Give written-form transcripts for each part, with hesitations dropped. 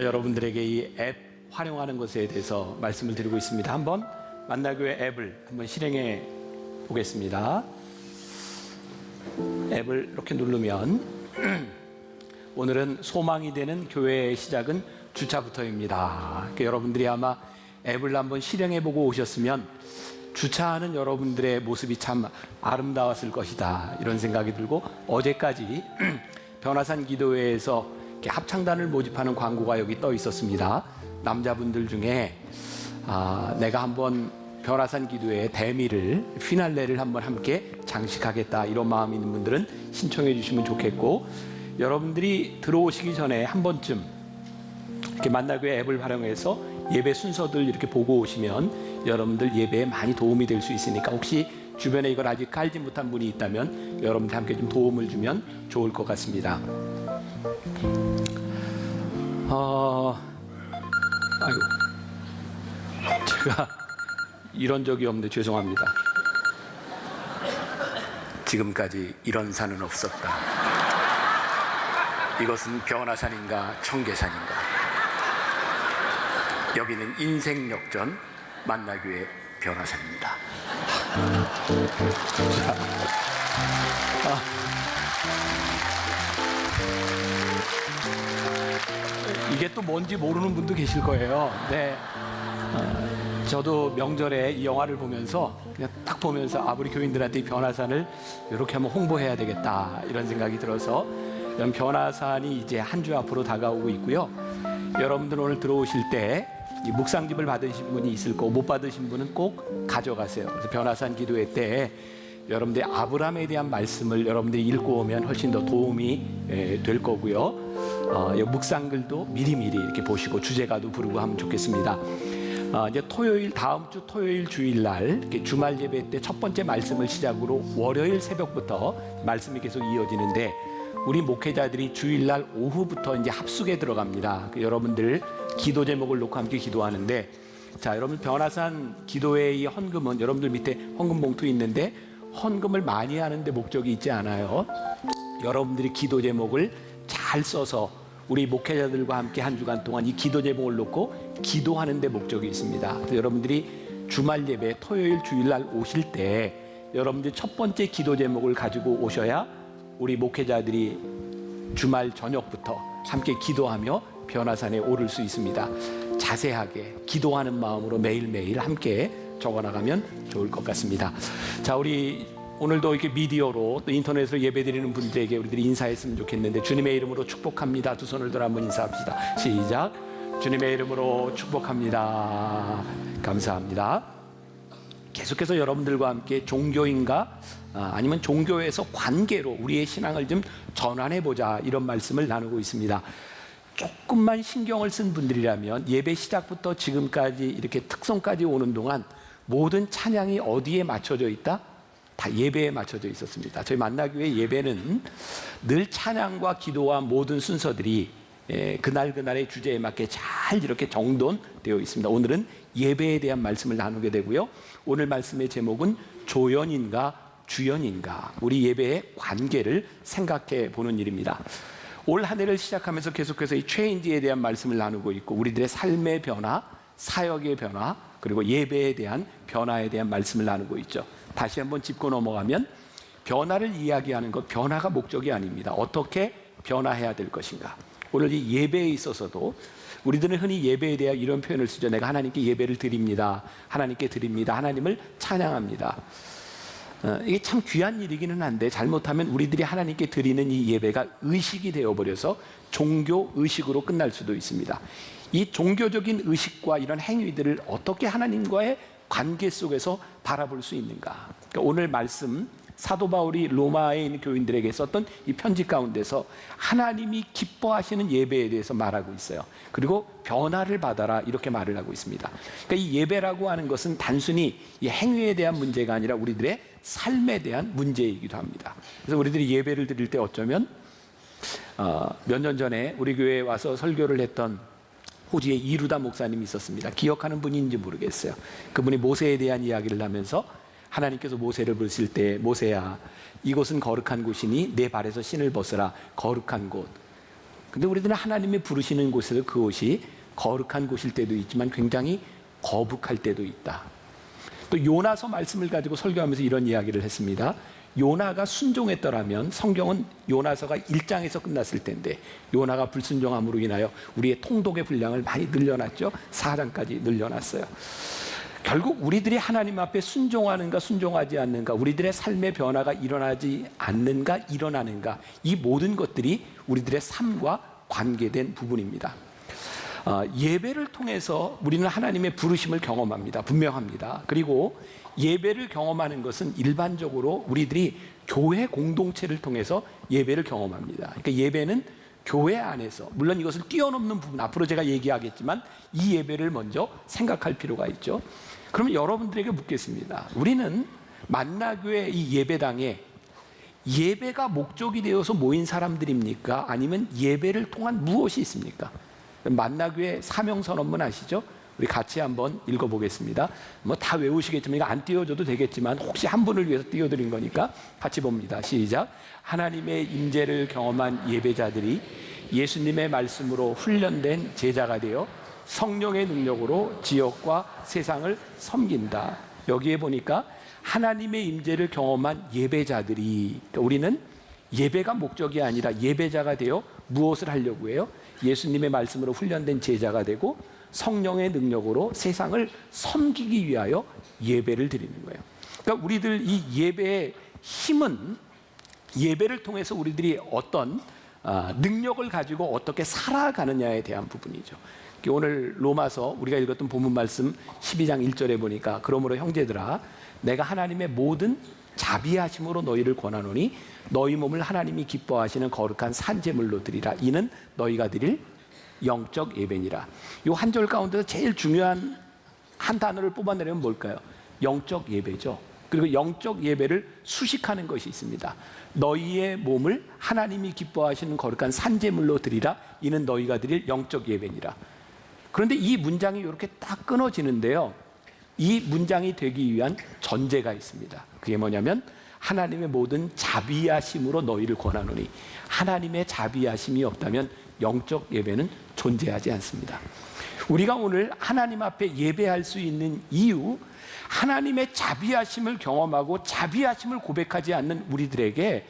여러분들에게 이 앱 활용하는 것에 대해서 말씀을 드리고 있습니다. 한번 만나교회 앱을 한번 실행해 보겠습니다. 앱을 이렇게 누르면 오늘은 소망이 되는 교회의 시작은 주차부터입니다. 그러니까 여러분들이 아마 앱을 한번 실행해 보고 오셨으면 주차하는 여러분들의 모습이 참 아름다웠을 것이다, 이런 생각이 들고, 어제까지 변화산 기도회에서 이렇게 합창단을 모집하는 광고가 여기 떠 있었습니다. 남자분들 중에 내가 한번 변화산 기도회의 대미를, 피날레를 한번 함께 장식하겠다, 이런 마음이 있는 분들은 신청해 주시면 좋겠고, 여러분들이 들어오시기 전에 한 번쯤 이렇게 만나교회 앱을 활용해서 예배 순서들 이렇게 보고 오시면 여러분들 예배에 많이 도움이 될 수 있으니까, 혹시 주변에 이걸 아직 깔지 못한 분이 있다면 여러분들 함께 좀 도움을 주면 좋을 것 같습니다. 제가 이런 적이 없는데 죄송합니다. 지금까지 이런 산은 없었다. 이것은 변화산인가 청계산인가. 여기는 인생역전 만나교회 변화산입니다. 이게 또 뭔지 모르는 분도 계실 거예요. 네. 저도 명절에 이 영화를 보면서 그냥 딱 보면서 우리 교인들한테 이 변화산을 이렇게 한번 홍보해야 되겠다, 이런 생각이 들어서, 이런 변화산이 이제 한 주 앞으로 다가오고 있고요. 여러분들 오늘 들어오실 때 이 묵상집을 받으신 분이 있을 거고, 못 받으신 분은 꼭 가져가세요. 그래서 변화산 기도회 때 여러분들의 아브라함에 대한 말씀을 여러분들이 읽고 오면 훨씬 더 도움이 될 거고요. 묵상글도 미리미리 이렇게 보시고 주제가도 부르고 하면 좋겠습니다. 이제 토요일, 다음 주 토요일 주일날 이렇게 주말 예배 때 첫 번째 말씀을 시작으로 월요일 새벽부터 말씀이 계속 이어지는데, 우리 목회자들이 주일날 오후부터 이제 합숙에 들어갑니다. 여러분들 기도 제목을 놓고 함께 기도하는데, 자, 여러분 변화산 기도회의 헌금은 여러분들 밑에 헌금 봉투 있는데, 헌금을 많이 하는데 목적이 있지 않아요. 여러분들이 기도 제목을 잘 써서 우리 목회자들과 함께 한 주간 동안 이 기도 제목을 놓고 기도하는 데 목적이 있습니다. 그래서 여러분들이 주말 예배 토요일 주일날 오실 때 여러분들이 첫 번째 기도 제목을 가지고 오셔야 우리 목회자들이 주말 저녁부터 함께 기도하며 변화산에 오를 수 있습니다. 자세하게 기도하는 마음으로 매일매일 함께 적어나가면 좋을 것 같습니다. 자, 우리 오늘도 이렇게 미디어로 또 인터넷으로 예배드리는 분들에게 우리들이 인사했으면 좋겠는데, 주님의 이름으로 축복합니다. 두 손을 들어 한번 인사합시다. 시작. 주님의 이름으로 축복합니다. 감사합니다. 계속해서 여러분들과 함께 종교인가 아니면 종교에서 관계로 우리의 신앙을 좀 전환해보자, 이런 말씀을 나누고 있습니다. 조금만 신경을 쓴 분들이라면 예배 시작부터 지금까지 이렇게 특성까지 오는 동안 모든 찬양이 어디에 맞춰져 있다? 다 예배에 맞춰져 있었습니다. 저희 만나교회 예배는 늘 찬양과 기도와 모든 순서들이 그날그날의 주제에 맞게 잘 이렇게 정돈되어 있습니다. 오늘은 예배에 대한 말씀을 나누게 되고요. 오늘 말씀의 제목은 조연인가 주연인가, 우리 예배의 관계를 생각해 보는 일입니다. 올 한 해를 시작하면서 계속해서 이 체인지에 대한 말씀을 나누고 있고, 우리들의 삶의 변화, 사역의 변화, 그리고 예배에 대한 변화에 대한 말씀을 나누고 있죠. 다시 한번 짚고 넘어가면, 변화를 이야기하는 것, 변화가 목적이 아닙니다. 어떻게 변화해야 될 것인가. 오늘 이 예배에 있어서도 우리들은 흔히 예배에 대해 이런 표현을 쓰죠. 내가 하나님께 예배를 드립니다. 하나님께 드립니다. 하나님을 찬양합니다. 이게 참 귀한 일이기는 한데, 잘못하면 우리들이 하나님께 드리는 이 예배가 의식이 되어버려서 종교 의식으로 끝날 수도 있습니다. 이 종교적인 의식과 이런 행위들을 어떻게 하나님과의 관계 속에서 바라볼 수 있는가. 그러니까 오늘 말씀, 사도 바울이 로마에 있는 교인들에게 썼던 이 편지 가운데서 하나님이 기뻐하시는 예배에 대해서 말하고 있어요. 그리고 변화를 받아라, 이렇게 말을 하고 있습니다. 그러니까 이 예배라고 하는 것은 단순히 이 행위에 대한 문제가 아니라 우리들의 삶에 대한 문제이기도 합니다. 그래서 우리들이 예배를 드릴 때 어쩌면 몇 년 전에 우리 교회에 와서 설교를 했던 호주의 이루다 목사님이 있었습니다. 기억하는 분인지 모르겠어요. 그분이 모세에 대한 이야기를 하면서 하나님께서 모세를 부르실 때, 모세야, 이곳은 거룩한 곳이니 내 발에서 신을 벗으라. 거룩한 곳. 근데 우리들은 하나님이 부르시는 곳에서 그곳이 거룩한 곳일 때도 있지만 굉장히 거북할 때도 있다. 또 요나서 말씀을 가지고 설교하면서 이런 이야기를 했습니다. 요나가 순종했더라면 성경은 요나서가 1장에서 끝났을 텐데 요나가 불순종함으로 인하여 우리의 통독의 분량을 많이 늘려놨죠. 4장까지 늘려놨어요. 결국 우리들이 하나님 앞에 순종하는가 순종하지 않는가, 우리들의 삶의 변화가 일어나지 않는가 일어나는가, 이 모든 것들이 우리들의 삶과 관계된 부분입니다. 예배를 통해서 우리는 하나님의 부르심을 경험합니다. 분명합니다. 그리고 예배를 경험하는 것은 일반적으로 우리들이 교회 공동체를 통해서 예배를 경험합니다. 그러니까 예배는 교회 안에서, 물론 이것을 뛰어넘는 부분, 앞으로 제가 얘기하겠지만 이 예배를 먼저 생각할 필요가 있죠. 그러면 여러분들에게 묻겠습니다. 우리는 만나교회 이 예배당에 예배가 목적이 되어서 모인 사람들입니까? 아니면 예배를 통한 무엇이 있습니까? 만나교회 사명선언문 아시죠? 우리 같이 한번 읽어보겠습니다. 뭐 다 외우시겠지만 이거 안 띄워줘도 되겠지만 혹시 한 분을 위해서 띄워드린 거니까 같이 봅니다. 시작. 하나님의 임재를 경험한 예배자들이 예수님의 말씀으로 훈련된 제자가 되어 성령의 능력으로 지역과 세상을 섬긴다. 여기에 보니까 하나님의 임재를 경험한 예배자들이, 그러니까 우리는 예배가 목적이 아니라 예배자가 되어 무엇을 하려고 해요? 예수님의 말씀으로 훈련된 제자가 되고 성령의 능력으로 세상을 섬기기 위하여 예배를 드리는 거예요. 그러니까 우리들 이 예배의 힘은 예배를 통해서 우리들이 어떤 능력을 가지고 어떻게 살아가느냐에 대한 부분이죠. 오늘 로마서 우리가 읽었던 본문 말씀 12장 1절에 보니까 그러므로 형제들아 내가 하나님의 모든 자비하심으로 너희를 권하노니 너희 몸을 하나님이 기뻐하시는 거룩한 산제물로 드리라. 이는 너희가 드릴 영적 예배니라. 이 한 절 가운데서 제일 중요한 한 단어를 뽑아내려면 뭘까요? 영적 예배죠. 그리고 영적 예배를 수식하는 것이 있습니다. 너희의 몸을 하나님이 기뻐하시는 거룩한 산제물로 드리라. 이는 너희가 드릴 영적 예배니라. 그런데 이 문장이 이렇게 딱 끊어지는데요. 이 문장이 되기 위한 전제가 있습니다. 그게 뭐냐면 하나님의 모든 자비하심으로 너희를 권하노니, 하나님의 자비하심이 없다면 영적 예배는 존재하지 않습니다. 우리가 오늘 하나님 앞에 예배할 수 있는 이유, 하나님의 자비하심을 경험하고 자비하심을 고백하지 않는 우리들에게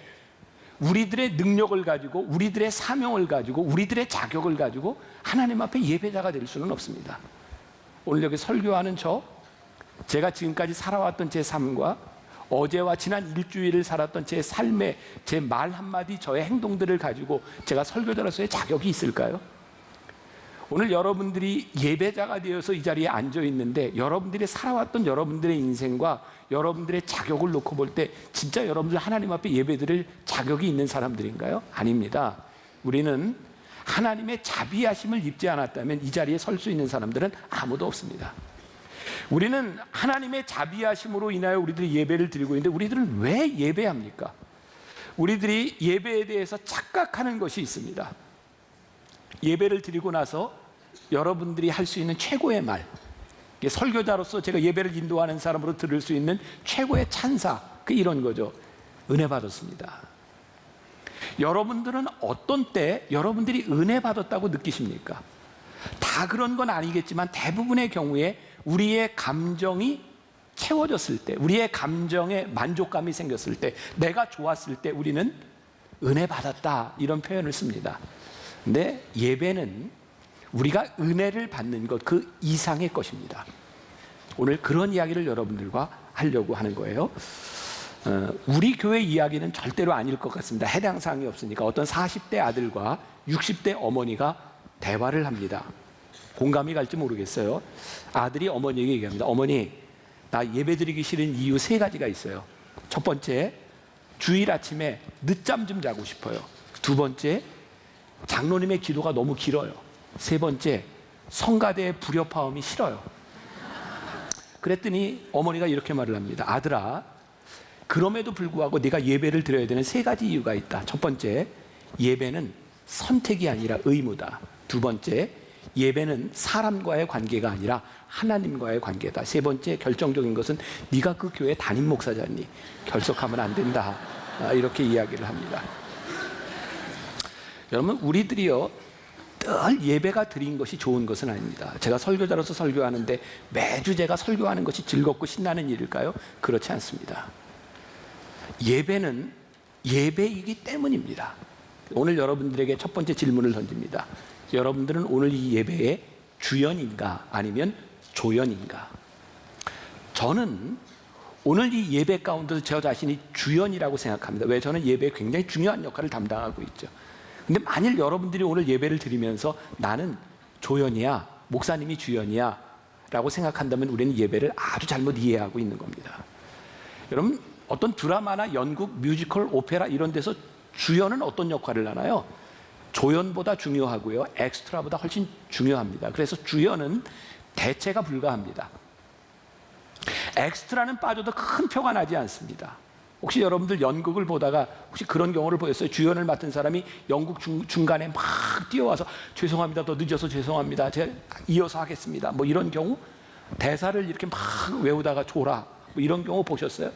우리들의 능력을 가지고 우리들의 사명을 가지고 우리들의 자격을 가지고 하나님 앞에 예배자가 될 수는 없습니다. 오늘 여기 설교하는 제가 지금까지 살아왔던 제 삶과 어제와 지난 일주일을 살았던 제 삶의 제 말 한마디, 저의 행동들을 가지고 제가 설교자로서의 자격이 있을까요? 오늘 여러분들이 예배자가 되어서 이 자리에 앉아 있는데 여러분들이 살아왔던 여러분들의 인생과 여러분들의 자격을 놓고 볼 때 진짜 여러분들 하나님 앞에 예배드릴 자격이 있는 사람들인가요? 아닙니다. 우리는 하나님의 자비하심을 입지 않았다면 이 자리에 설 수 있는 사람들은 아무도 없습니다. 우리는 하나님의 자비하심으로 인하여 우리들이 예배를 드리고 있는데 우리들은 왜 예배합니까? 우리들이 예배에 대해서 착각하는 것이 있습니다. 예배를 드리고 나서 여러분들이 할 수 있는 최고의 말, 설교자로서 제가 예배를 인도하는 사람으로 들을 수 있는 최고의 찬사, 이런 거죠. 은혜 받았습니다. 여러분들은 어떤 때 여러분들이 은혜 받았다고 느끼십니까? 다 그런 건 아니겠지만 대부분의 경우에 우리의 감정이 채워졌을 때, 우리의 감정에 만족감이 생겼을 때, 내가 좋았을 때 우리는 은혜 받았다 이런 표현을 씁니다. 근데 예배는 우리가 은혜를 받는 것 그 이상의 것입니다. 오늘 그런 이야기를 여러분들과 하려고 하는 거예요. 우리 교회 이야기는 절대로 아닐 것 같습니다. 해당 사항이 없으니까. 어떤 40대 아들과 60대 어머니가 대화를 합니다. 공감이 갈지 모르겠어요. 아들이 어머니에게 얘기합니다. 어머니, 나 예배드리기 싫은 이유 3가지가 있어요. 첫 번째, 주일 아침에 늦잠 좀 자고 싶어요. 두 번째, 장로님의 기도가 너무 길어요. 세 번째, 성가대의 불협화음이 싫어요. 그랬더니 어머니가 이렇게 말을 합니다. 아들아, 그럼에도 불구하고 네가 예배를 드려야 되는 3가지 이유가 있다. 첫 번째, 예배는 선택이 아니라 의무다. 두 번째, 예배는 사람과의 관계가 아니라 하나님과의 관계다. 세 번째, 결정적인 것은 네가 그 교회 담임 목사잖니. 결석하면 안 된다. 이렇게 이야기를 합니다. 여러분, 우리들이요 늘 예배가 드린 것이 좋은 것은 아닙니다. 제가 설교자로서 설교하는데 매주 제가 설교하는 것이 즐겁고 신나는 일일까요? 그렇지 않습니다. 예배는 예배이기 때문입니다. 오늘 여러분들에게 첫 번째 질문을 던집니다. 여러분들은 오늘 이 예배의 주연인가 아니면 조연인가? 저는 오늘 이 예배 가운데서 저 자신이 주연이라고 생각합니다. 왜? 저는 예배에 굉장히 중요한 역할을 담당하고 있죠. 근데 만일 여러분들이 오늘 예배를 드리면서 나는 조연이야, 목사님이 주연이야 라고 생각한다면 우리는 예배를 아주 잘못 이해하고 있는 겁니다. 여러분, 어떤 드라마나 연극, 뮤지컬, 오페라 이런 데서 주연은 어떤 역할을 하나요? 조연보다 중요하고요, 엑스트라보다 훨씬 중요합니다. 그래서 주연은 대체가 불가합니다. 엑스트라는 빠져도 큰 표가 나지 않습니다. 혹시 여러분들 연극을 보다가 혹시 그런 경우를 보셨어요? 주연을 맡은 사람이 연극 중간에 막 뛰어와서 죄송합니다, 더 늦어서 죄송합니다, 제가 이어서 하겠습니다, 뭐 이런 경우, 대사를 이렇게 막 외우다가 졸아, 뭐 이런 경우 보셨어요?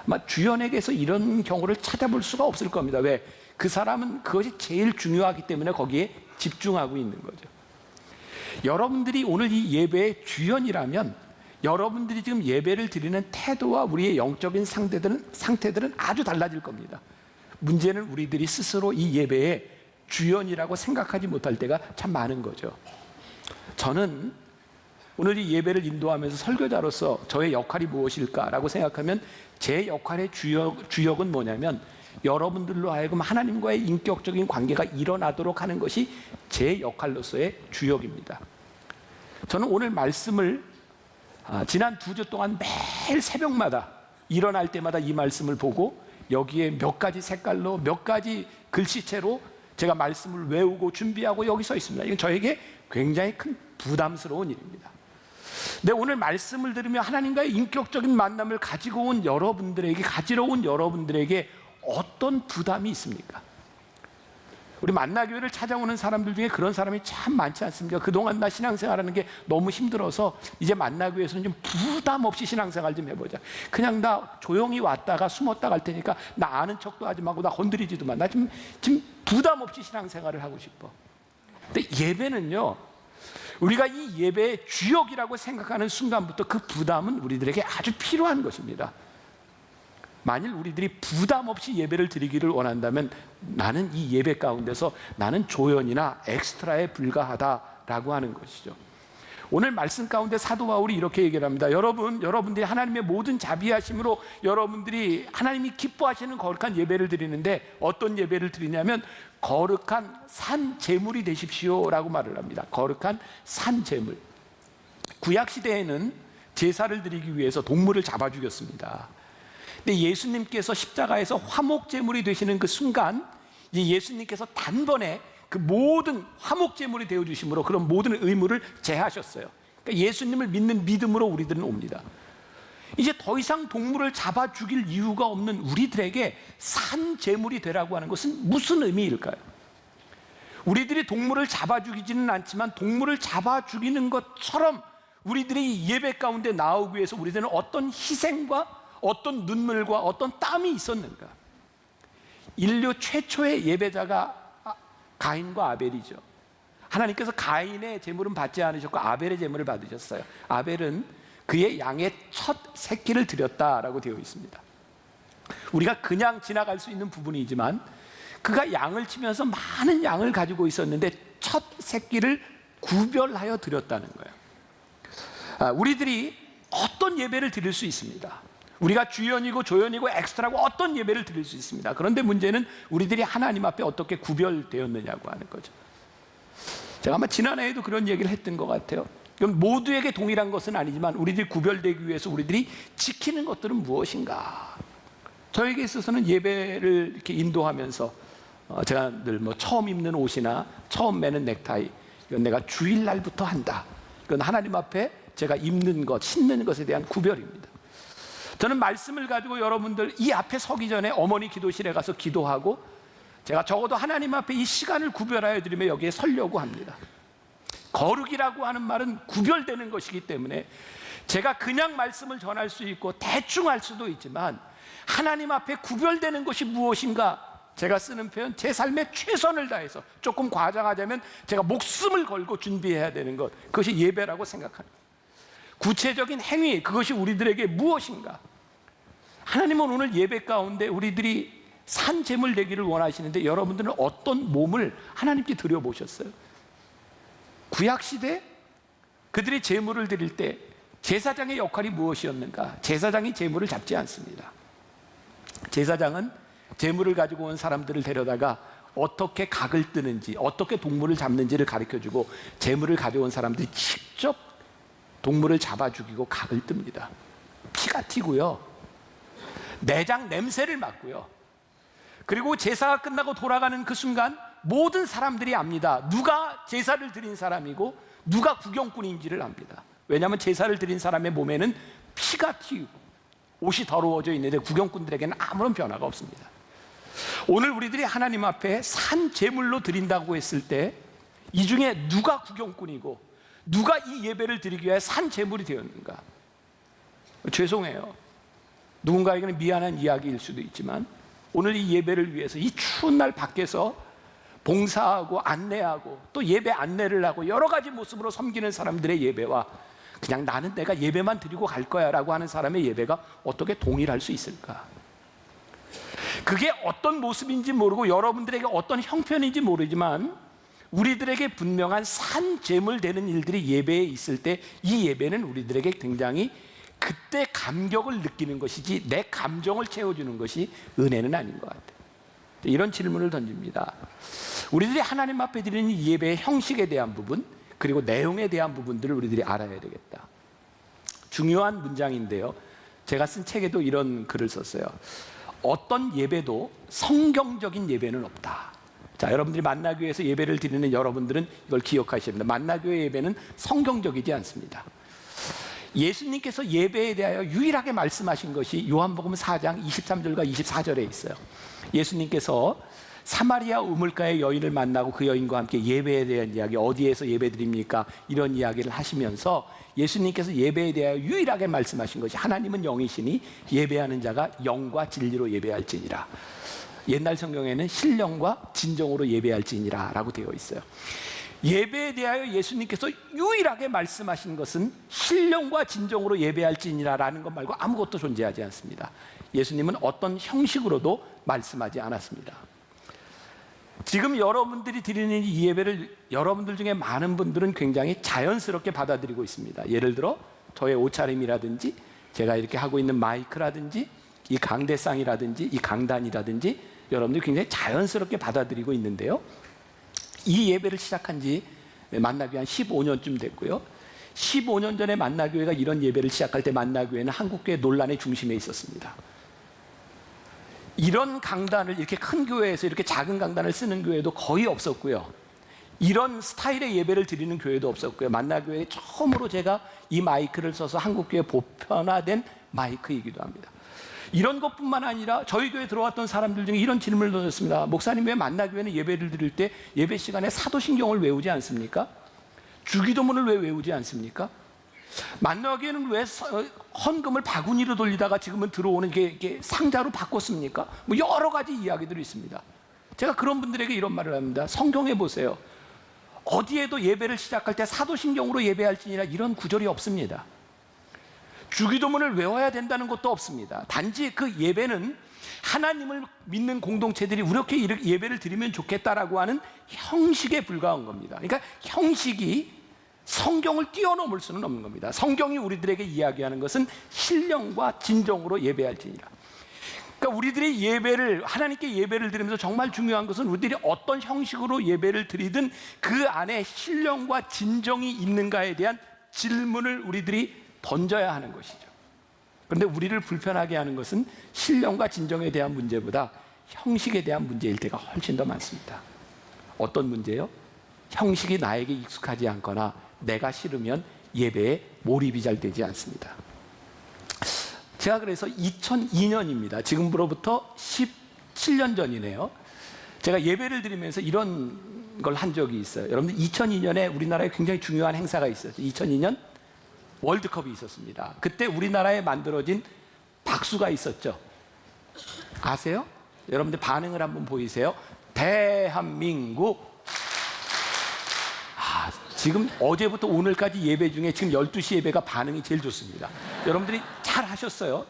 아마 주연에게서 이런 경우를 찾아볼 수가 없을 겁니다. 왜? 그 사람은 그것이 제일 중요하기 때문에 거기에 집중하고 있는 거죠. 여러분들이 오늘 이 예배의 주연이라면 여러분들이 지금 예배를 드리는 태도와 우리의 영적인 상태들은 아주 달라질 겁니다. 문제는 우리들이 스스로 이 예배의 주연이라고 생각하지 못할 때가 참 많은 거죠. 저는 오늘 이 예배를 인도하면서 설교자로서 저의 역할이 무엇일까라고 생각하면 제 역할의 주역은 뭐냐면 여러분들로 하여금 하나님과의 인격적인 관계가 일어나도록 하는 것이 제 역할로서의 주역입니다. 저는 오늘 말씀을 지난 2주 동안 매일 새벽마다 일어날 때마다 이 말씀을 보고 여기에 몇 가지 색깔로 몇 가지 글씨체로 제가 말씀을 외우고 준비하고 여기 서 있습니다. 이건 저에게 굉장히 큰 부담스러운 일입니다. 근데 오늘 말씀을 들으며 하나님과의 인격적인 만남을 가지러 온 여러분들에게 어떤 부담이 있습니까? 우리 만나교회를 찾아오는 사람들 중에 그런 사람이 참 많지 않습니까? 그동안 나 신앙생활하는 게 너무 힘들어서 이제 만나교회에서는 좀 부담 없이 신앙생활 좀 해보자. 그냥 나 조용히 왔다가 숨었다 갈 테니까 나 아는 척도 하지 말고 나 건드리지도 마. 나 지금 부담 없이 신앙생활을 하고 싶어. 근데 예배는요, 우리가 이 예배의 주역이라고 생각하는 순간부터 그 부담은 우리들에게 아주 필요한 것입니다. 만일 우리들이 부담 없이 예배를 드리기를 원한다면 나는 이 예배 가운데서 나는 조연이나 엑스트라에 불과하다라고 하는 것이죠. 오늘 말씀 가운데 사도 바울이 이렇게 얘기를 합니다. 여러분들이 하나님의 모든 자비하심으로 여러분들이 하나님이 기뻐하시는 거룩한 예배를 드리는데 어떤 예배를 드리냐면 거룩한 산 제물이 되십시오라고 말을 합니다. 거룩한 산 제물. 구약 시대에는 제사를 드리기 위해서 동물을 잡아 죽였습니다. 근데 예수님께서 십자가에서 화목 제물이 되시는 그 순간 이제 예수님께서 단번에 그 모든 화목 제물이 되어 주심으로 그런 모든 의무를 제하셨어요. 그러니까 예수님을 믿는 믿음으로 우리들은 옵니다. 이제 더 이상 동물을 잡아 죽일 이유가 없는 우리들에게 산 제물이 되라고 하는 것은 무슨 의미일까요? 우리들이 동물을 잡아 죽이지는 않지만 동물을 잡아 죽이는 것처럼 우리들이 예배 가운데 나오기 위해서 우리들은 어떤 희생과 어떤 눈물과 어떤 땀이 있었는가? 인류 최초의 예배자가 가인과 아벨이죠. 하나님께서 가인의 제물은 받지 않으셨고 아벨의 제물을 받으셨어요. 아벨은 그의 양의 첫 새끼를 드렸다라고 되어 있습니다. 우리가 그냥 지나갈 수 있는 부분이지만 그가 양을 치면서 많은 양을 가지고 있었는데 첫 새끼를 구별하여 드렸다는 거예요. 우리들이 어떤 예배를 드릴 수 있습니다. 우리가 주연이고 조연이고 엑스트라고 어떤 예배를 드릴 수 있습니다. 그런데 문제는 우리들이 하나님 앞에 어떻게 구별되었느냐고 하는 거죠. 제가 아마 지난해에도 그런 얘기를 했던 것 같아요. 그럼 모두에게 동일한 것은 아니지만 우리들이 구별되기 위해서 우리들이 지키는 것들은 무엇인가? 저에게 있어서는 예배를 이렇게 인도하면서 제가 늘 뭐 처음 입는 옷이나 처음 매는 넥타이 이건 내가 주일날부터 한다. 이건 하나님 앞에 제가 입는 것, 신는 것에 대한 구별입니다. 저는 말씀을 가지고 여러분들 이 앞에 서기 전에 어머니 기도실에 가서 기도하고 제가 적어도 하나님 앞에 이 시간을 구별하여 드리며 여기에 서려고 합니다. 거룩이라고 하는 말은 구별되는 것이기 때문에 제가 그냥 말씀을 전할 수 있고 대충 할 수도 있지만 하나님 앞에 구별되는 것이 무엇인가 제가 쓰는 표현, 제 삶에 최선을 다해서, 조금 과장하자면 제가 목숨을 걸고 준비해야 되는 것, 그것이 예배라고 생각합니다. 구체적인 행위, 그것이 우리들에게 무엇인가? 하나님은 오늘 예배 가운데 우리들이 산 제물 되기를 원하시는데, 여러분들은 어떤 몸을 하나님께 드려보셨어요? 구약시대 그들이 제물을 드릴 때 제사장의 역할이 무엇이었는가? 제사장이 제물을 잡지 않습니다. 제사장은 제물을 가지고 온 사람들을 데려다가 어떻게 각을 뜨는지, 어떻게 동물을 잡는지를 가르쳐주고, 제물을 가져온 사람들이 직접 동물을 잡아 죽이고 각을 뜹니다. 피가 튀고요, 내장 냄새를 맡고요, 그리고 제사가 끝나고 돌아가는 그 순간 모든 사람들이 압니다. 누가 제사를 드린 사람이고 누가 구경꾼인지를 압니다. 왜냐하면 제사를 드린 사람의 몸에는 피가 튀고 옷이 더러워져 있는데 구경꾼들에게는 아무런 변화가 없습니다. 오늘 우리들이 하나님 앞에 산 제물로 드린다고 했을 때, 이 중에 누가 구경꾼이고 누가 이 예배를 드리기 위해 산 제물이 되었는가? 죄송해요, 누군가에게는 미안한 이야기일 수도 있지만, 오늘 이 예배를 위해서 이 추운 날 밖에서 봉사하고 안내하고 또 예배 안내를 하고 여러 가지 모습으로 섬기는 사람들의 예배와 그냥 나는 내가 예배만 드리고 갈 거야 라고 하는 사람의 예배가 어떻게 동일할 수 있을까? 그게 어떤 모습인지 모르고 여러분들에게 어떤 형편인지 모르지만, 우리들에게 분명한 산 제물 되는 일들이 예배에 있을 때, 이 예배는 우리들에게 굉장히 그때 감격을 느끼는 것이지 내 감정을 채워주는 것이 은혜는 아닌 것 같아요. 이런 질문을 던집니다. 우리들이 하나님 앞에 드리는 이 예배의 형식에 대한 부분, 그리고 내용에 대한 부분들을 우리들이 알아야 되겠다. 중요한 문장인데요, 제가 쓴 책에도 이런 글을 썼어요. 어떤 예배도 성경적인 예배는 없다. 자, 여러분들이 만나교회에서 예배를 드리는 여러분들은 이걸 기억하셔야 됩니다. 만나교회 예배는 성경적이지 않습니다. 예수님께서 예배에 대하여 유일하게 말씀하신 것이 요한복음 4장 23절과 24절에 있어요. 예수님께서 사마리아 우물가의 여인을 만나고 그 여인과 함께 예배에 대한 이야기, 어디에서 예배 드립니까? 이런 이야기를 하시면서 예수님께서 예배에 대하여 유일하게 말씀하신 것이, 하나님은 영이시니 예배하는 자가 영과 진리로 예배할지니라. 옛날 성경에는 신령과 진정으로 예배할지니라 라고 되어 있어요. 예배에 대하여 예수님께서 유일하게 말씀하신 것은 신령과 진정으로 예배할지니라 라는 것 말고 아무것도 존재하지 않습니다. 예수님은 어떤 형식으로도 말씀하지 않았습니다. 지금 여러분들이 드리는 이 예배를 여러분들 중에 많은 분들은 굉장히 자연스럽게 받아들이고 있습니다. 예를 들어 저의 옷차림이라든지, 제가 이렇게 하고 있는 마이크라든지, 이 강대상이라든지, 이 강단이라든지, 여러분들이 굉장히 자연스럽게 받아들이고 있는데요, 이 예배를 시작한 지 만나교회 한 15년쯤 됐고요, 15년 전에 만나교회가 이런 예배를 시작할 때 만나교회는 한국교회 논란의 중심에 있었습니다. 이런 강단을, 이렇게 큰 교회에서 이렇게 작은 강단을 쓰는 교회도 거의 없었고요, 이런 스타일의 예배를 드리는 교회도 없었고요, 만나교회에 처음으로 제가 이 마이크를 써서 한국교회 보편화된 마이크이기도 합니다. 이런 것뿐만 아니라 저희 교회에 들어왔던 사람들 중에 이런 질문을 던졌습니다. 목사님, 왜 만나교회는 예배를 드릴 때 예배 시간에 사도신경을 외우지 않습니까? 주기도문을 왜 외우지 않습니까? 만나교회는 왜 헌금을 바구니로 돌리다가 지금은 들어오는 게 상자로 바꿨습니까? 뭐 여러 가지 이야기들이 있습니다. 제가 그런 분들에게 이런 말을 합니다. 성경에 보세요. 어디에도 예배를 시작할 때 사도신경으로 예배할지니라 이런 구절이 없습니다. 주기도문을 외워야 된다는 것도 없습니다. 단지 그 예배는 하나님을 믿는 공동체들이 이렇게 예배를 드리면 좋겠다라고 하는 형식에 불과한 겁니다. 그러니까 형식이 성경을 뛰어넘을 수는 없는 겁니다. 성경이 우리들에게 이야기하는 것은 신령과 진정으로 예배할지니라. 그러니까 우리들이 예배를, 하나님께 예배를 드리면서 정말 중요한 것은 우리들이 어떤 형식으로 예배를 드리든 그 안에 신령과 진정이 있는가에 대한 질문을 우리들이 던져야 하는 것이죠. 그런데 우리를 불편하게 하는 것은 신령과 진정에 대한 문제보다 형식에 대한 문제일 때가 훨씬 더 많습니다. 어떤 문제요? 형식이 나에게 익숙하지 않거나 내가 싫으면 예배에 몰입이 잘 되지 않습니다. 제가 그래서 2002년입니다. 지금으로부터 17년 전이네요. 제가 예배를 드리면서 이런 걸 한 적이 있어요. 여러분들 2002년에 우리나라에 굉장히 중요한 행사가 있었죠. 2002년 월드컵이 있었습니다. 그때 우리나라에 만들어진 박수가 있었죠. 아세요? 여러분들 반응을 한번 보이세요. 대한민국. 지금 어제부터 오늘까지 예배 중에 지금 12시 예배가 반응이 제일 좋습니다. 여러분들이 잘 하셨어요.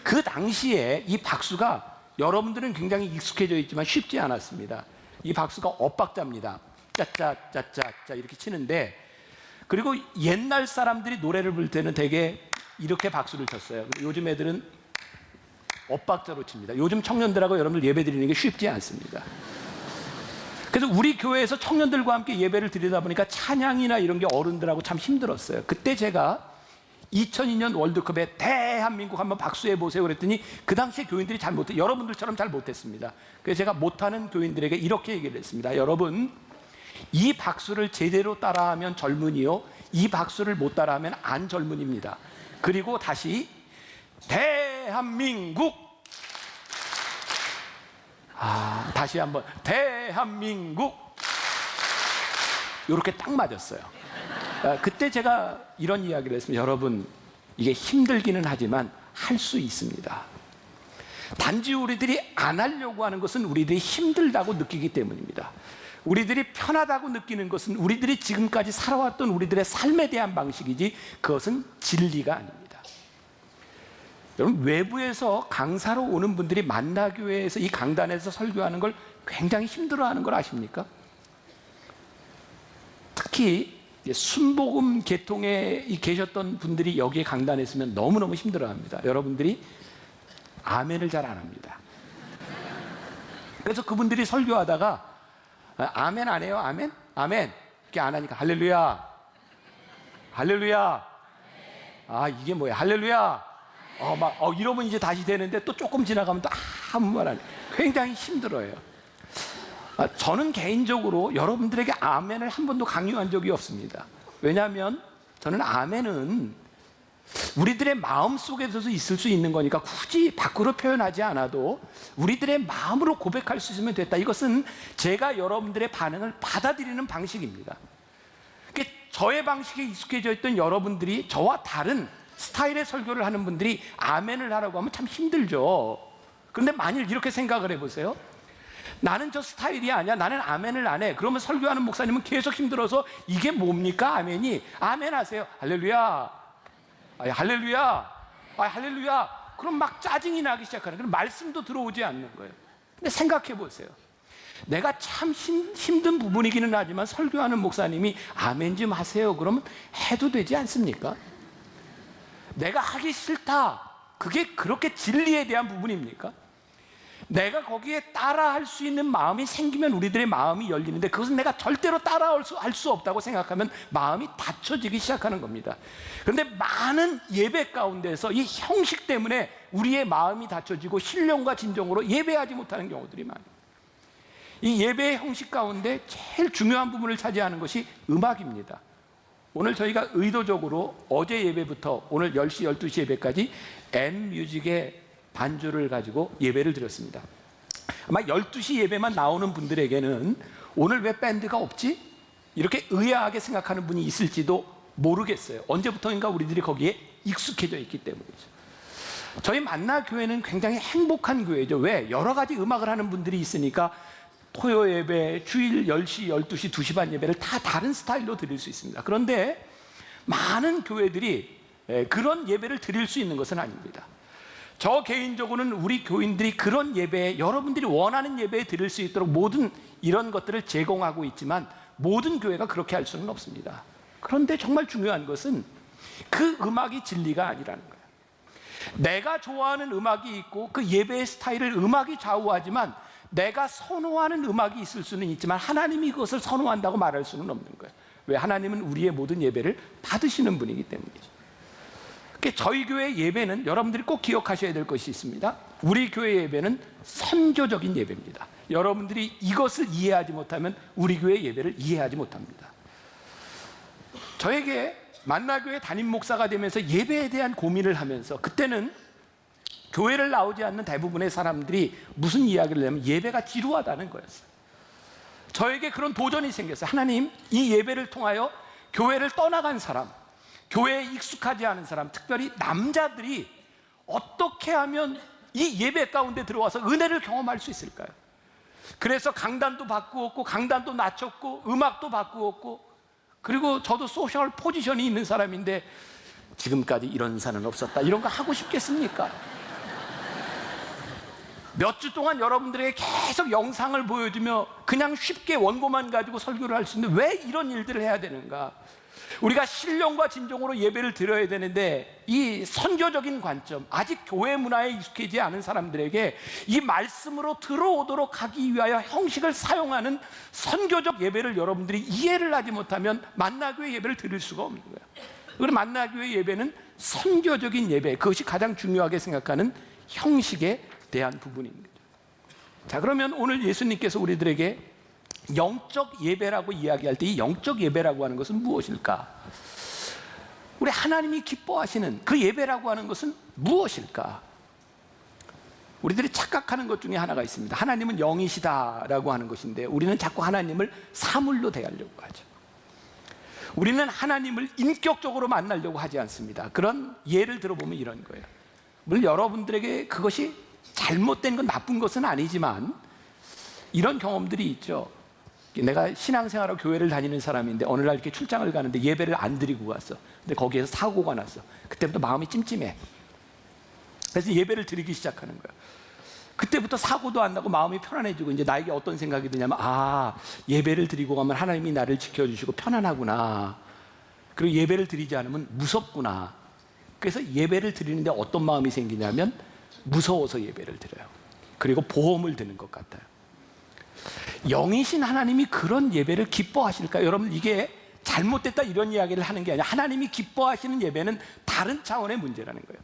그 당시에 이 박수가 여러분들은 굉장히 익숙해져 있지만 쉽지 않았습니다. 이 박수가 엇박자입니다. 짜짜짜짜짜 이렇게 치는데, 그리고 옛날 사람들이 노래를 부를 때는 되게 이렇게 박수를 쳤어요. 요즘 애들은 엇박자로 칩니다. 요즘 청년들하고 여러분들 예배 드리는 게 쉽지 않습니다. 그래서 우리 교회에서 청년들과 함께 예배를 드리다 보니까 찬양이나 이런 게 어른들하고 참 힘들었어요. 그때 제가 2002년 월드컵에 대한민국 한번 박수해 보세요 그랬더니 그 당시에 교인들이 잘 못해, 여러분들처럼 잘 못했습니다. 그래서 제가 못하는 교인들에게 이렇게 얘기를 했습니다. 여러분, 이 박수를 제대로 따라하면 젊은이요, 이 박수를 못 따라하면 안 젊은입니다. 그리고 다시 대한민국. 다시 한번 대한민국. 이렇게 딱 맞았어요. 그때 제가 이런 이야기를 했습니다. 여러분, 이게 힘들기는 하지만 할 수 있습니다. 단지 우리들이 안 하려고 하는 것은 우리들이 힘들다고 느끼기 때문입니다. 우리들이 편하다고 느끼는 것은 우리들이 지금까지 살아왔던 우리들의 삶에 대한 방식이지 그것은 진리가 아닙니다. 여러분, 외부에서 강사로 오는 분들이 만나교회에서 이 강단에서 설교하는 걸 굉장히 힘들어하는 걸 아십니까? 특히 순복음 계통에 계셨던 분들이 여기에 강단에 있으면 너무너무 힘들어합니다. 여러분들이 아멘을 잘 안 합니다. 그래서 그분들이 설교하다가 아멘 안 해요? 아멘? 아멘 이렇게 안 하니까 할렐루야, 할렐루야. 이게 뭐야, 할렐루야. 이러면 이제 다시 되는데 또 조금 지나가면 또 아무 말 안 해요. 굉장히 힘들어요. 저는 개인적으로 여러분들에게 아멘을 한 번도 강요한 적이 없습니다. 왜냐하면 저는 아멘은 우리들의 마음 속에서도 있을 수 있는 거니까 굳이 밖으로 표현하지 않아도 우리들의 마음으로 고백할 수 있으면 됐다. 이것은 제가 여러분들의 반응을 받아들이는 방식입니다. 저의 방식에 익숙해져 있던 여러분들이 저와 다른 스타일의 설교를 하는 분들이 아멘을 하라고 하면 참 힘들죠. 그런데 만일 이렇게 생각을 해보세요. 나는 저 스타일이 아니야, 나는 아멘을 안 해. 그러면 설교하는 목사님은 계속 힘들어서 이게 뭡니까 아멘이? 아멘 하세요. 할렐루야, 할렐루야, 할렐루야. 그럼 막 짜증이 나기 시작하는, 그럼 말씀도 들어오지 않는 거예요. 근데 생각해 보세요. 내가 참 힘든 부분이기는 하지만 설교하는 목사님이 아멘 좀 하세요 그러면 해도 되지 않습니까? 내가 하기 싫다, 그게 그렇게 진리에 대한 부분입니까? 내가 거기에 따라할 수 있는 마음이 생기면 우리들의 마음이 열리는데 그것은 내가 절대로 따라할 수 없다고 생각하면 마음이 닫혀지기 시작하는 겁니다. 그런데 많은 예배 가운데서 이 형식 때문에 우리의 마음이 닫혀지고 신령과 진정으로 예배하지 못하는 경우들이 많아요. 이 예배의 형식 가운데 제일 중요한 부분을 차지하는 것이 음악입니다. 오늘 저희가 의도적으로 어제 예배부터 오늘 10시, 12시 예배까지 N뮤직의 반주를 가지고 예배를 드렸습니다. 아마 12시 예배만 나오는 분들에게는 오늘 왜 밴드가 없지? 이렇게 의아하게 생각하는 분이 있을지도 모르겠어요. 언제부터인가 우리들이 거기에 익숙해져 있기 때문이죠. 저희 만나교회는 굉장히 행복한 교회죠. 왜? 여러 가지 음악을 하는 분들이 있으니까 토요 예배, 주일 10시, 12시, 2시 반 예배를 다 다른 스타일로 드릴 수 있습니다. 그런데 많은 교회들이 그런 예배를 드릴 수 있는 것은 아닙니다. 저 개인적으로는 우리 교인들이 그런 예배에, 여러분들이 원하는 예배에 드릴 수 있도록 모든 이런 것들을 제공하고 있지만 모든 교회가 그렇게 할 수는 없습니다. 그런데 정말 중요한 것은 그 음악이 진리가 아니라는 거예요. 내가 좋아하는 음악이 있고 그 예배의 스타일을 음악이 좌우하지만 내가 선호하는 음악이 있을 수는 있지만 하나님이 그것을 선호한다고 말할 수는 없는 거예요. 왜? 하나님은 우리의 모든 예배를 받으시는 분이기 때문이죠. 저희 교회 예배는 여러분들이 꼭 기억하셔야 될 것이 있습니다. 우리 교회 예배는 선교적인 예배입니다. 여러분들이 이것을 이해하지 못하면 우리 교회 예배를 이해하지 못합니다. 저에게 만나교회 담임 목사가 되면서 예배에 대한 고민을 하면서 그때는 교회를 나오지 않는 대부분의 사람들이 무슨 이야기를 하면 예배가 지루하다는 거였어요. 저에게 그런 도전이 생겼어요. 하나님, 이 예배를 통하여 교회를 떠나간 사람, 교회에 익숙하지 않은 사람, 특별히 남자들이 어떻게 하면 이 예배 가운데 들어와서 은혜를 경험할 수 있을까요? 그래서 강단도 바꾸었고, 강단도 낮췄고, 음악도 바꾸었고, 그리고 저도 소셜 포지션이 있는 사람인데 지금까지 이런 사는 없었다, 이런 거 하고 싶겠습니까? 몇 주 동안 여러분들에게 계속 영상을 보여주며 그냥 쉽게 원고만 가지고 설교를 할 수 있는데 왜 이런 일들을 해야 되는가? 우리가 신령과 진정으로 예배를 드려야 되는데 이 선교적인 관점, 아직 교회 문화에 익숙해지지 않은 사람들에게 이 말씀으로 들어오도록 하기 위하여 형식을 사용하는 선교적 예배를 여러분들이 이해를 하지 못하면 만나교회 예배를 드릴 수가 없는 거예요. 그리고 만나교회 예배는 선교적인 예배, 그것이 가장 중요하게 생각하는 형식에 대한 부분인 거죠. 자, 그러면 오늘 예수님께서 우리들에게 영적 예배라고 이야기할 때 이 영적 예배라고 하는 것은 무엇일까? 우리 하나님이 기뻐하시는 그 예배라고 하는 것은 무엇일까? 우리들이 착각하는 것 중에 하나가 있습니다. 하나님은 영이시다라고 하는 것인데 우리는 자꾸 하나님을 사물로 대하려고 하죠. 우리는 하나님을 인격적으로 만나려고 하지 않습니다. 그런 예를 들어보면 이런 거예요. 물론 여러분들에게 그것이 잘못된 건 나쁜 것은 아니지만 이런 경험들이 있죠. 내가 신앙생활하고 교회를 다니는 사람인데 어느 날 이렇게 출장을 가는데 예배를 안 드리고 갔어. 근데 거기에서 사고가 났어. 그때부터 마음이 찜찜해. 그래서 예배를 드리기 시작하는 거야. 그때부터 사고도 안 나고 마음이 편안해지고 이제 나에게 어떤 생각이 드냐면, 아, 예배를 드리고 가면 하나님이 나를 지켜주시고 편안하구나. 그리고 예배를 드리지 않으면 무섭구나. 그래서 예배를 드리는데 어떤 마음이 생기냐면 무서워서 예배를 드려요. 그리고 보험을 드는 것 같아요. 영이신 하나님이 그런 예배를 기뻐하실까요? 여러분, 이게 잘못됐다 이런 이야기를 하는 게 아니라 하나님이 기뻐하시는 예배는 다른 차원의 문제라는 거예요.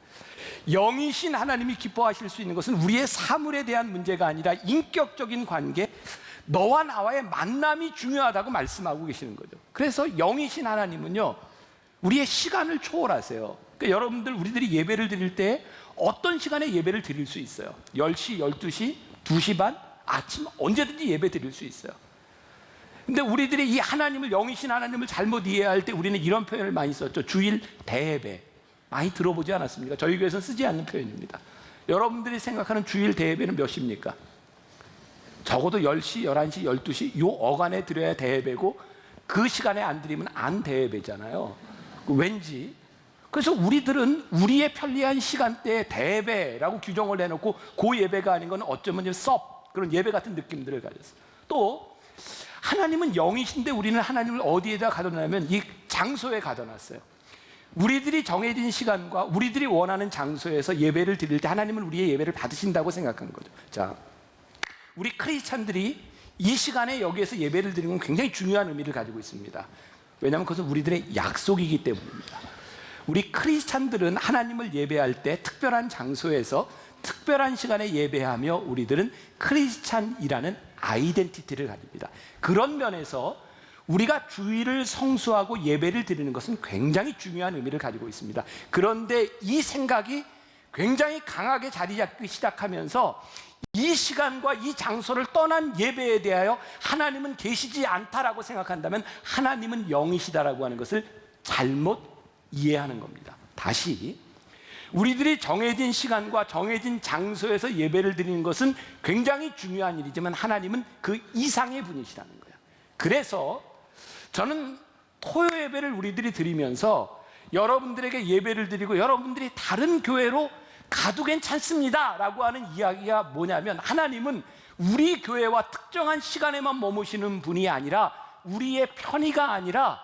영이신 하나님이 기뻐하실 수 있는 것은 우리의 사물에 대한 문제가 아니라 인격적인 관계, 너와 나와의 만남이 중요하다고 말씀하고 계시는 거죠. 그래서 영이신 하나님은요, 우리의 시간을 초월하세요. 그러니까 여러분들, 우리들이 예배를 드릴 때 어떤 시간에 예배를 드릴 수 있어요? 10시, 12시, 2시 반, 아침 언제든지 예배 드릴 수 있어요. 근데 우리들이 이 하나님을, 영이신 하나님을 잘못 이해할 때 우리는 이런 표현을 많이 썼죠. 주일 대예배. 많이 들어보지 않았습니까? 저희 교회에서는 쓰지 않는 표현입니다. 여러분들이 생각하는 주일 대예배는 몇 시입니까? 적어도 10시, 11시, 12시 요 어간에 드려야 대예배고 그 시간에 안 드리면 안 대예배잖아요. 왠지. 그래서 우리들은 우리의 편리한 시간대에 대예배라고 규정을 해놓고 그 예배가 아닌 건 어쩌면 섭, 그런 예배 같은 느낌들을 가졌어요. 또 하나님은 영이신데 우리는 하나님을 어디에다 가둬놨냐면 이 장소에 가둬놨어요. 우리들이 정해진 시간과 우리들이 원하는 장소에서 예배를 드릴 때 하나님은 우리의 예배를 받으신다고 생각한 거죠. 자, 우리 크리스찬들이 이 시간에 여기에서 예배를 드리는 건 굉장히 중요한 의미를 가지고 있습니다. 왜냐하면 그것은 우리들의 약속이기 때문입니다. 우리 크리스찬들은 하나님을 예배할 때 특별한 장소에서 특별한 시간에 예배하며 우리들은 크리스찬이라는 아이덴티티를 가집니다. 그런 면에서 우리가 주일을 성수하고 예배를 드리는 것은 굉장히 중요한 의미를 가지고 있습니다. 그런데 이 생각이 굉장히 강하게 자리 잡기 시작하면서 이 시간과 이 장소를 떠난 예배에 대하여 하나님은 계시지 않다라고 생각한다면 하나님은 영이시다라고 하는 것을 잘못 이해하는 겁니다. 다시, 우리들이 정해진 시간과 정해진 장소에서 예배를 드리는 것은 굉장히 중요한 일이지만 하나님은 그 이상의 분이시라는 거예요. 그래서 저는 토요 예배를 우리들이 드리면서 여러분들에게 예배를 드리고 여러분들이 다른 교회로 가도 괜찮습니다 라고 하는 이야기가 뭐냐면, 하나님은 우리 교회와 특정한 시간에만 머무시는 분이 아니라 우리의 편의가 아니라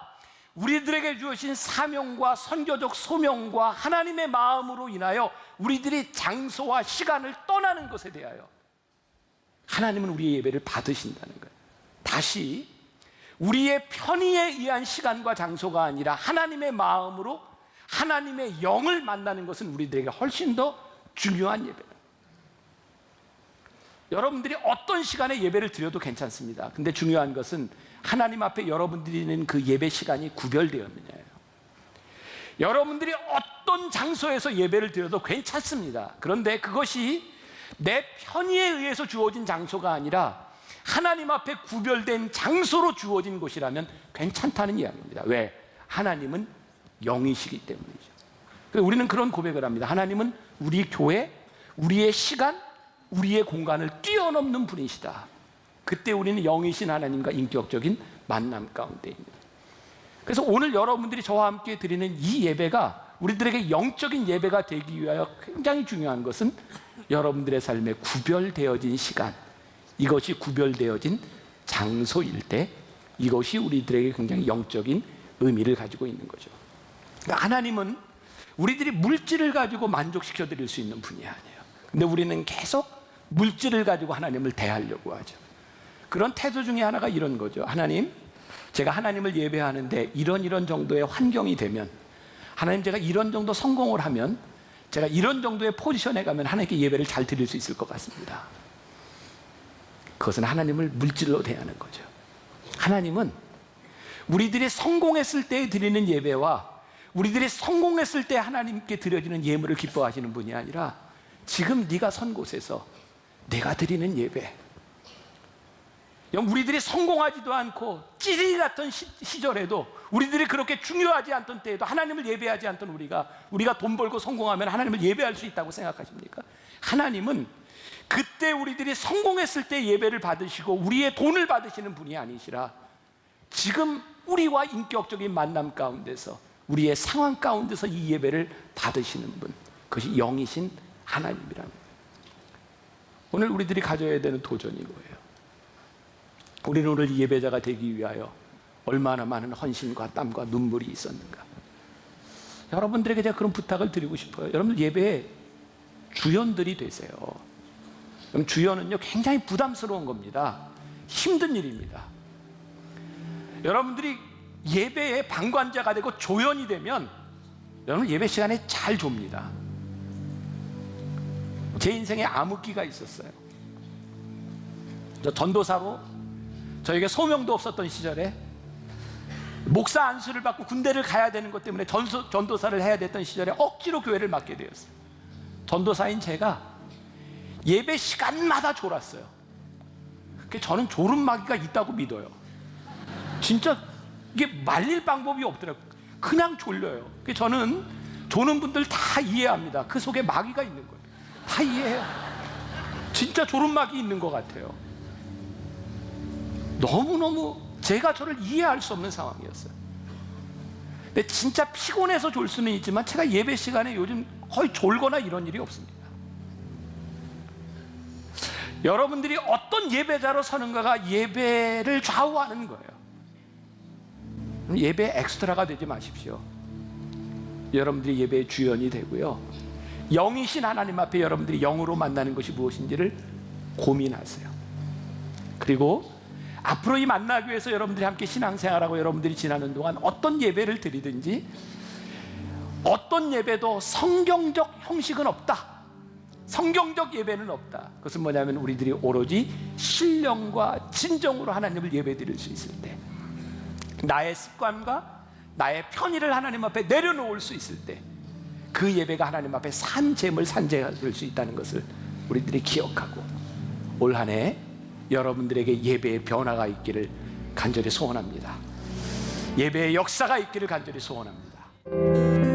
우리들에게 주어진 사명과 선교적 소명과 하나님의 마음으로 인하여 우리들이 장소와 시간을 떠나는 것에 대하여 하나님은 우리의 예배를 받으신다는 거예요. 다시, 우리의 편의에 의한 시간과 장소가 아니라 하나님의 마음으로 하나님의 영을 만나는 것은 우리들에게 훨씬 더 중요한 예배예요. 여러분들이 어떤 시간에 예배를 드려도 괜찮습니다. 근데 중요한 것은 하나님 앞에 여러분들이 있는 그 예배 시간이 구별되었느냐예요. 여러분들이 어떤 장소에서 예배를 드려도 괜찮습니다. 그런데 그것이 내 편의에 의해서 주어진 장소가 아니라 하나님 앞에 구별된 장소로 주어진 곳이라면 괜찮다는 이야기입니다. 왜? 하나님은 영이시기 때문이죠. 우리는 그런 고백을 합니다. 하나님은 우리 교회, 우리의 시간, 우리의 공간을 뛰어넘는 분이시다. 그때 우리는 영이신 하나님과 인격적인 만남 가운데 있는. 그래서 오늘 여러분들이 저와 함께 드리는 이 예배가 우리들에게 영적인 예배가 되기 위하여 굉장히 중요한 것은 여러분들의 삶에 구별되어진 시간, 이것이 구별되어진 장소일 때 이것이 우리들에게 굉장히 영적인 의미를 가지고 있는 거죠. 그러니까 하나님은 우리들이 물질을 가지고 만족시켜 드릴 수 있는 분이 아니에요. 근데 우리는 계속 물질을 가지고 하나님을 대하려고 하죠. 그런 태도 중에 하나가 이런 거죠. 하나님, 제가 하나님을 예배하는데 이런 정도의 환경이 되면, 하나님 제가 이런 정도 성공을 하면, 제가 이런 정도의 포지션에 가면 하나님께 예배를 잘 드릴 수 있을 것 같습니다. 그것은 하나님을 물질로 대하는 거죠. 하나님은 우리들이 성공했을 때 드리는 예배와 우리들이 성공했을 때 하나님께 드려지는 예물을 기뻐하시는 분이 아니라 지금 네가 선 곳에서 내가 드리는 예배, 우리들이 성공하지도 않고 찌리 같은 시절에도, 우리들이 그렇게 중요하지 않던 때에도 하나님을 예배하지 않던 우리가 돈 벌고 성공하면 하나님을 예배할 수 있다고 생각하십니까? 하나님은 그때 우리들이 성공했을 때 예배를 받으시고 우리의 돈을 받으시는 분이 아니시라 지금 우리와 인격적인 만남 가운데서, 우리의 상황 가운데서 이 예배를 받으시는 분, 그것이 영이신 하나님이라는 거예요. 오늘 우리들이 가져야 되는 도전이 뭐예요? 우리는 오늘 예배자가 되기 위하여 얼마나 많은 헌신과 땀과 눈물이 있었는가. 여러분들에게 제가 그런 부탁을 드리고 싶어요. 여러분들 예배의 주연들이 되세요. 그럼 주연은요 굉장히 부담스러운 겁니다. 힘든 일입니다. 여러분들이 예배의 방관자가 되고 조연이 되면 여러분 예배 시간에 잘 좁니다. 제 인생에 암흑기가 있었어요. 저 전도사로 저에게 소명도 없었던 시절에 목사 안수를 받고 군대를 가야 되는 것 때문에 전도사를 해야 됐던 시절에 억지로 교회를 맡게 되었어요. 전도사인 제가 예배 시간마다 졸았어요. 저는 졸음마귀가 있다고 믿어요. 진짜 이게 말릴 방법이 없더라고요. 그냥 졸려요. 저는 조는 분들 다 이해합니다. 그 속에 마귀가 있는 거예요. 다 이해해요. 진짜 졸음마귀 있는 것 같아요. 너무너무 제가 저를 이해할 수 없는 상황이었어요. 근데 진짜 피곤해서 졸 수는 있지만 제가 예배 시간에 요즘 거의 졸거나 이런 일이 없습니다. 여러분들이 어떤 예배자로 서는가가 예배를 좌우하는 거예요. 예배의 엑스트라가 되지 마십시오. 여러분들이 예배의 주연이 되고요, 영이신 하나님 앞에 여러분들이 영으로 만나는 것이 무엇인지를 고민하세요. 그리고 앞으로 이 만나기 위해서 여러분들이 함께 신앙생활하고 여러분들이 지나는 동안 어떤 예배를 드리든지, 어떤 예배도 성경적 형식은 없다, 성경적 예배는 없다. 그것은 뭐냐면 우리들이 오로지 신령과 진정으로 하나님을 예배드릴 수 있을 때, 나의 습관과 나의 편의를 하나님 앞에 내려놓을 수 있을 때, 그 예배가 하나님 앞에 산재물 산재가 될 수 있다는 것을 우리들이 기억하고, 올 한 해 여러분들에게 예배의 변화가 있기를 간절히 소원합니다. 예배의 역사가 있기를 간절히 소원합니다.